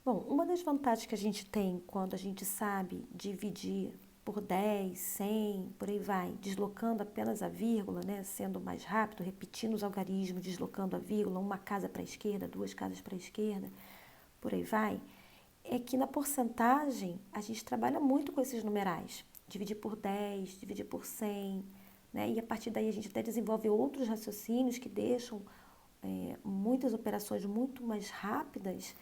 Bom, uma das vantagens que a gente tem quando a gente sabe dividir por 10, 100, por aí vai, deslocando apenas a vírgula, né, sendo mais rápido, repetindo os algarismos, deslocando a vírgula, uma casa para a esquerda, duas casas para a esquerda, por aí vai, é que na porcentagem a gente trabalha muito com esses numerais. Dividir por 10, dividir por 100, né? E a partir daí a gente até desenvolve outros raciocínios que deixam muitas operações muito mais rápidas.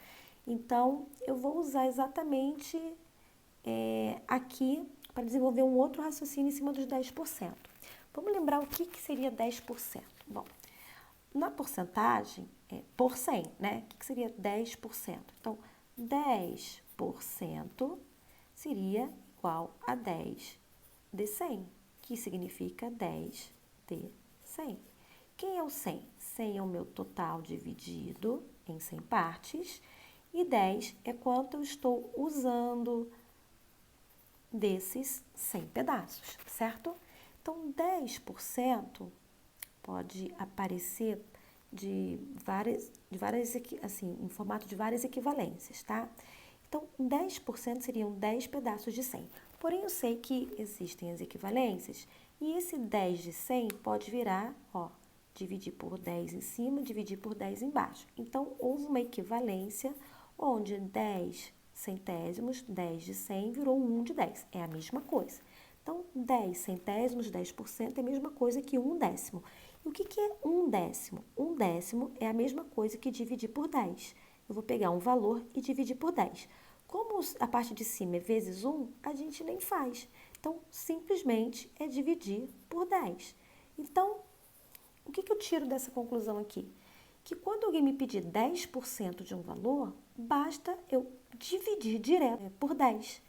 Então, eu vou usar exatamente aqui para desenvolver um outro raciocínio em cima dos 10%. Vamos lembrar o que seria 10%? Bom, na porcentagem, por 100, né? O que seria 10%? Então, 10% seria igual a 10 de 100, que significa 10 de 100. Quem é o 100? 100 é o meu total dividido em 100 partes e 10 é quanto eu estou usando desses 100 pedaços, certo? Então, 10% pode aparecer assim, em formato de várias equivalências, tá? Então, 10% seriam 10 pedaços de 100. Porém, eu sei que existem as equivalências e esse 10 de 100 pode virar, ó, dividir por 10 em cima, dividir por 10 embaixo. Então, houve uma equivalência onde 10 centésimos, 10 de 100 virou 1 de 10. É a mesma coisa. Então, 10 centésimos, 10% é a mesma coisa que 1 décimo. E o que é 1 décimo? 1 décimo é a mesma coisa que dividir por 10. Eu vou pegar um valor e dividir por 10. Como a parte de cima é vezes 1, a gente nem faz. Então, simplesmente é dividir por 10. Então, o que eu tiro dessa conclusão aqui? Que quando alguém me pedir 10% de um valor, basta eu dividir direto por 10.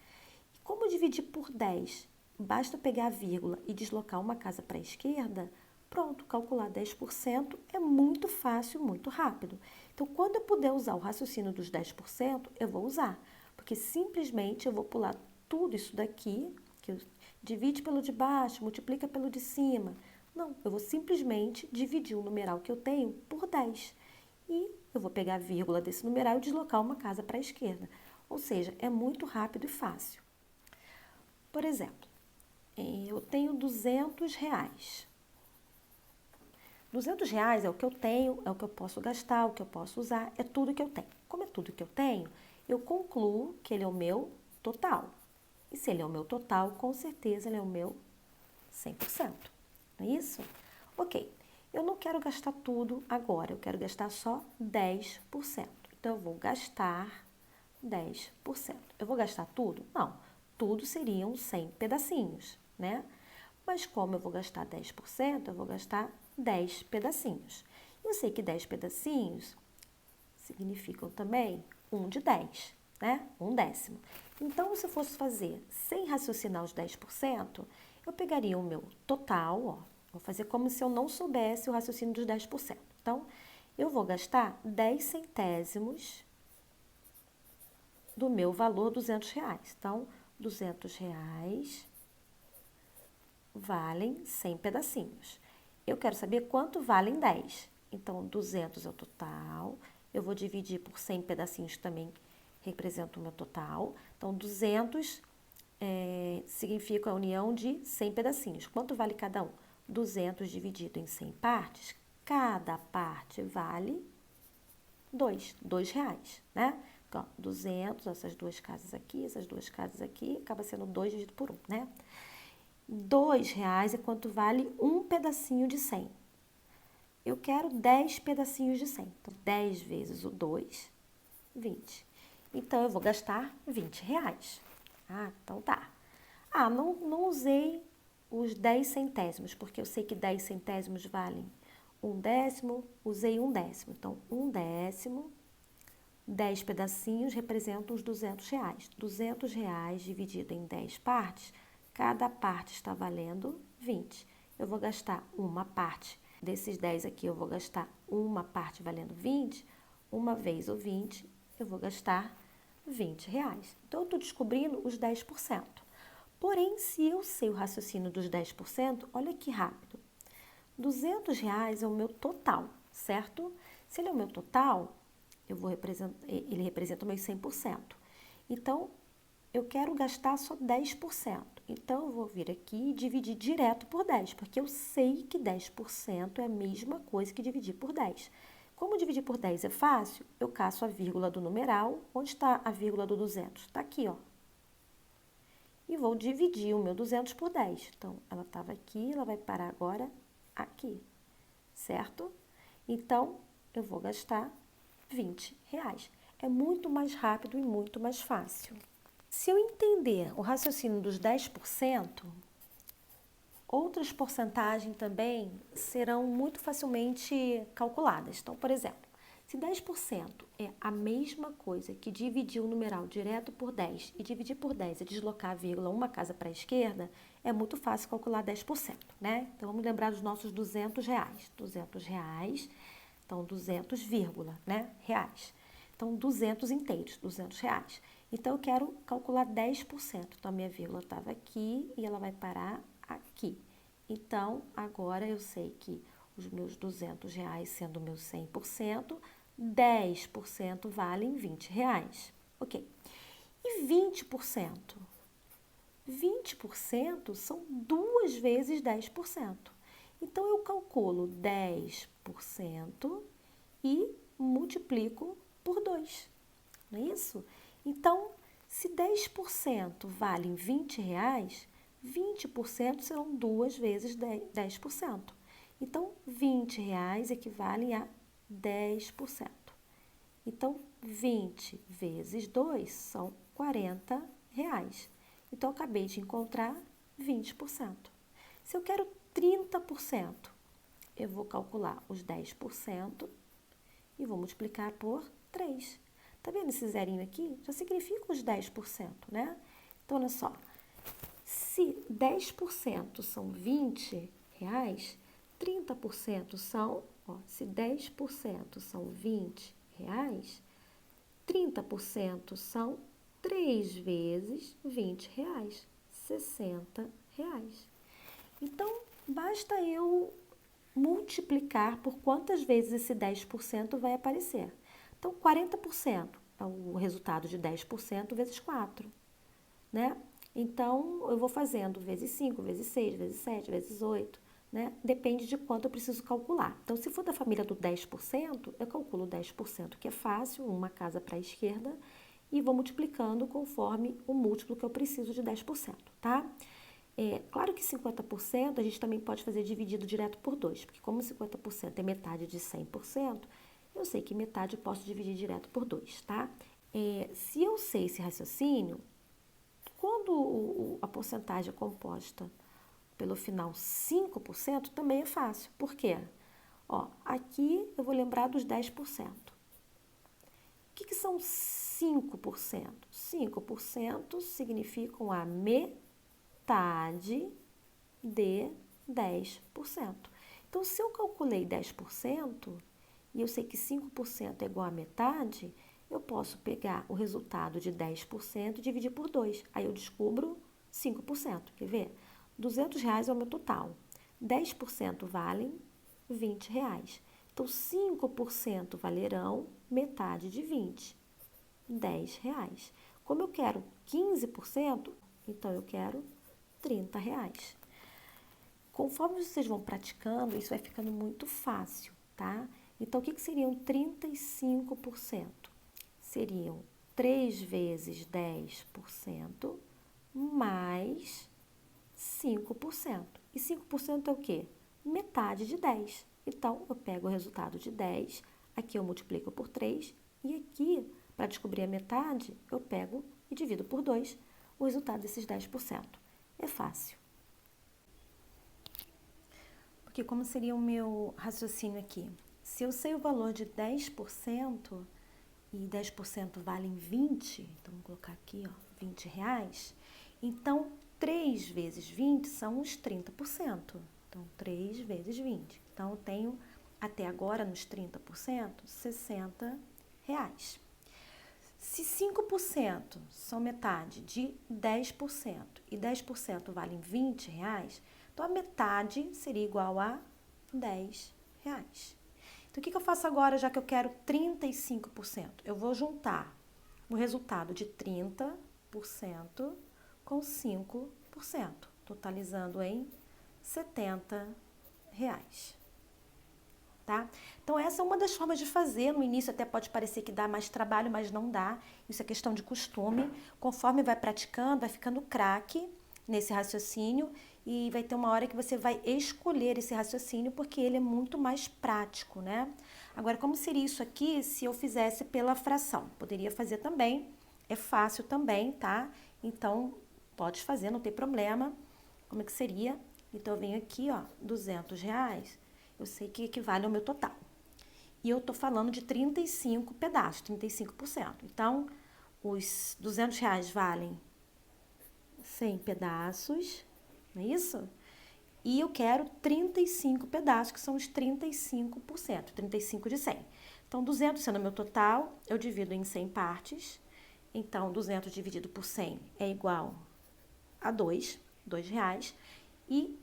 E como dividir por 10? Basta pegar a vírgula e deslocar uma casa para a esquerda, pronto, calcular 10% é muito fácil, muito rápido. Então, quando eu puder usar o raciocínio dos 10%, eu vou usar, porque simplesmente eu vou pular tudo isso daqui, que eu divide pelo de baixo, multiplica pelo de cima. Não, eu vou simplesmente dividir o numeral que eu tenho por 10. E eu vou pegar a vírgula desse numeral e deslocar uma casa para a esquerda. Ou seja, é muito rápido e fácil. Por exemplo, eu tenho R$ 200. R$ 200 é o que eu tenho, é o que eu posso gastar, o que eu posso usar, é tudo que eu tenho. Como é tudo que eu tenho, eu concluo que ele é o meu total. E se ele é o meu total, com certeza ele é o meu 100%. Não é isso? Ok, eu não quero gastar tudo agora, eu quero gastar só 10%. Então, eu vou gastar 10%. Eu vou gastar tudo? Não, tudo seriam 100 pedacinhos, né? Mas como eu vou gastar 10%, eu vou gastar 10 pedacinhos. Eu sei que 10 pedacinhos significam também 1 de 10, né? 1 décimo. Então, se eu fosse fazer sem raciocinar os 10%, eu pegaria o meu total, ó, vou fazer como se eu não soubesse o raciocínio dos 10%. Então, eu vou gastar 10 centésimos do meu valor R$ 200. Então, R$ 200 valem 100 pedacinhos. Eu quero saber quanto valem 10. Então, 200 é o total. Eu vou dividir por 100 pedacinhos também, representa o meu total. Então, 200 significa a união de 100 pedacinhos. Quanto vale cada um? 200 dividido em 100 partes, cada parte vale R$ 2, né? Então, 200, essas duas casas aqui, acaba sendo 2 dividido por 1, né? R$ 2 é quanto vale um pedacinho de 100. Eu quero 10 pedacinhos de 100. Então, 10 vezes o 2, 20. Então, eu vou gastar R$ 20. Ah, então tá. Ah, não usei os 10 centésimos, porque eu sei que 10 centésimos valem 1 décimo, usei 1 décimo. Então, 1 décimo, 10 pedacinhos representam os R$ 200. R$ 200 dividido em 10 partes, cada parte está valendo 20. Eu vou gastar uma parte. Desses 10 aqui, eu vou gastar uma parte valendo 20. Uma vez o 20, eu vou gastar R$ 20. Então, eu estou descobrindo os 10%. Porém, se eu sei o raciocínio dos 10%, olha que rápido. R$ 200 é o meu total, certo? Se ele é o meu total, ele representa o meu 100%. Então, eu quero gastar só 10%. Então, eu vou vir aqui e dividir direto por 10, porque eu sei que 10% é a mesma coisa que dividir por 10. Como dividir por 10 é fácil, eu caço a vírgula do numeral. Onde está a vírgula do 200? Está aqui, ó. E vou dividir o meu 200 por 10. Então, ela estava aqui, ela vai parar agora aqui, certo? Então, eu vou gastar R$20. É muito mais rápido e muito mais fácil. Se eu entender o raciocínio dos 10%, outras porcentagens também serão muito facilmente calculadas. Então, por exemplo, se 10% é a mesma coisa que dividir o numeral direto por 10 e dividir por 10 é deslocar a vírgula uma casa para a esquerda, é muito fácil calcular 10%, né? Então, vamos lembrar dos nossos R$200. R$200, então 200, vírgula, né? Reais. Então, 200 inteiros, R$200. Então, eu quero calcular 10%. Então, a minha vírgula estava aqui e ela vai parar aqui. Então, agora eu sei que os meus R$200, sendo o meu 100%, 10% valem R$20. Ok. E 20%? 20% são 2 vezes 10%. Então, eu calculo 10% e multiplico por 2. Não é isso? Então, se 10% valem R$20, 20% serão 2 vezes 10%. Então, R$20 equivalem a 10%. Então, 20 vezes 2 são R$40. Então, eu acabei de encontrar 20%. Se eu quero 30%, eu vou calcular os 10% e vou multiplicar por 3. Tá vendo esse zerinho aqui? Já significa os 10%, né? Então, olha só. Se 10% são R$20, 30% são, se 10% são R$20, 30% são 3 vezes R$20, R$60. Então, basta eu multiplicar por quantas vezes esse 10% vai aparecer. Então, 40% é o resultado de 10% vezes 4, né? Então, eu vou fazendo vezes 5, vezes 6, vezes 7, vezes 8, né? Depende de quanto eu preciso calcular. Então, se for da família do 10%, eu calculo 10%, que é fácil, uma casa para a esquerda, e vou multiplicando conforme o múltiplo que eu preciso de 10%, tá? Claro que 50% a gente também pode fazer dividido direto por 2, porque como 50% é metade de 100%, eu sei que metade eu posso dividir direto por 2, tá? Se eu sei esse raciocínio, quando a porcentagem é composta pelo final 5%, também é fácil. Por quê? Aqui eu vou lembrar dos 10%. O que são 5%? 5% significam a metade de 10%. Então, se eu calculei 10% e eu sei que 5% é igual a metade, eu posso pegar o resultado de 10% e dividir por 2. Aí eu descubro 5%. Quer ver? R$200 é o meu total. 10% valem R$20. Então, 5% valerão metade de 20, R$10. Como eu quero 15%, então eu quero R$30. Conforme vocês vão praticando, isso vai ficando muito fácil, tá? Então, o que seriam 35%? Seriam 3 vezes 10% mais 5%. E 5% é o quê? Metade de 10. Então, eu pego o resultado de 10, aqui eu multiplico por 3, e aqui, para descobrir a metade, eu pego e divido por 2 o resultado desses 10%. É fácil. Porque como seria o meu raciocínio aqui? Se eu sei o valor de 10% e 10% valem 20, então vamos colocar aqui, R$20, então 3 vezes 20 são os 30%. Então, 3 vezes 20. Então, eu tenho até agora nos 30%, R$60. Se 5% são metade de 10% e 10% valem R$20, então a metade seria igual a R$10. Então, o que eu faço agora, já que eu quero 35%? Eu vou juntar o resultado de 30% com 5%, totalizando em R$ 70. Tá? Então, essa é uma das formas de fazer. No início até pode parecer que dá mais trabalho, mas não dá. Isso é questão de costume. Conforme vai praticando, vai ficando craque nesse raciocínio e vai ter uma hora que você vai escolher esse raciocínio porque ele é muito mais prático, né? Agora, como seria isso aqui se eu fizesse pela fração? Poderia fazer também, é fácil também, tá? Então, pode fazer, não tem problema. Como é que seria? Então, eu venho aqui, ó, R$ 200, eu sei que equivale ao meu total. E eu tô falando de 35 pedaços, 35%. Então, os R$ 200 valem 100 pedaços, não é isso? E eu quero 35 pedaços, que são os 35%, 35 de 100. Então, 200 sendo o meu total, eu divido em 100 partes. Então, 200 dividido por 100 é igual a R$ 2. E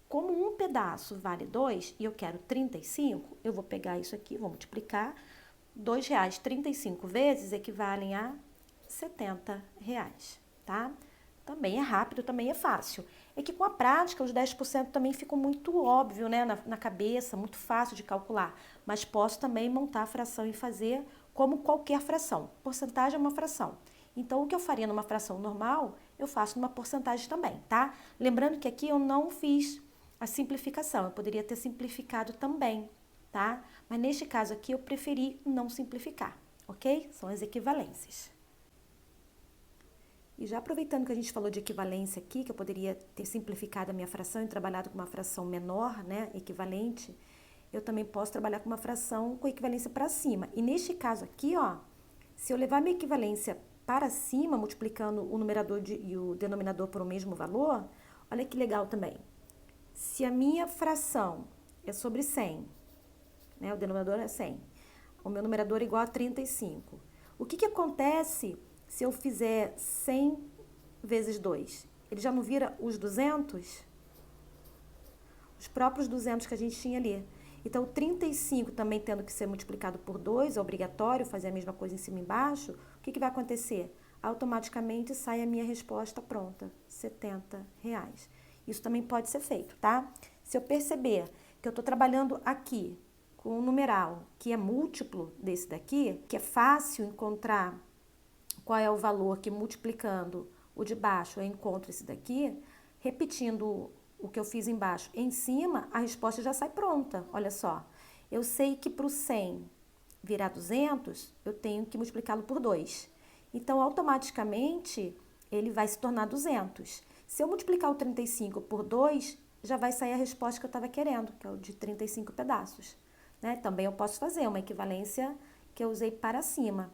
como um pedaço vale 2 e eu quero 35, eu vou pegar isso aqui, vou multiplicar. R$ 2, 35 vezes equivalem a R$ 70, tá? Também é rápido, também é fácil. É que com a prática, os 10% também ficam muito óbvio, né, na cabeça, muito fácil de calcular. Mas posso também montar a fração e fazer como qualquer fração. Porcentagem é uma fração. Então, o que eu faria numa fração normal, eu faço numa porcentagem também, tá? Lembrando que aqui eu não fiz a simplificação, eu poderia ter simplificado também, tá? Mas neste caso aqui eu preferi não simplificar, ok? São as equivalências. E já aproveitando que a gente falou de equivalência aqui, que eu poderia ter simplificado a minha fração e trabalhado com uma fração menor, né, equivalente, eu também posso trabalhar com uma fração com equivalência para cima. E neste caso aqui, ó, se eu levar minha equivalência para cima, multiplicando o numerador e o denominador por o mesmo valor, olha que legal também. Se a minha fração é sobre 100, né, o denominador é 100, o meu numerador é igual a 35. O que acontece se eu fizer 100 vezes 2? Ele já não vira os 200? Os próprios 200 que a gente tinha ali. Então, 35 também tendo que ser multiplicado por 2, é obrigatório fazer a mesma coisa em cima e embaixo. O que vai acontecer? Automaticamente sai a minha resposta pronta, R$ 70. Isso também pode ser feito, tá? Se eu perceber que eu estou trabalhando aqui com um numeral que é múltiplo desse daqui, que é fácil encontrar qual é o valor que multiplicando o de baixo eu encontro esse daqui, repetindo o que eu fiz embaixo em cima, a resposta já sai pronta. Olha só, eu sei que para o 100 virar 200, eu tenho que multiplicá-lo por 2. Então, automaticamente, ele vai se tornar 200. Se eu multiplicar o 35 por 2, já vai sair a resposta que eu estava querendo, que é o de 35 pedaços. Né? Também eu posso fazer uma equivalência que eu usei para cima.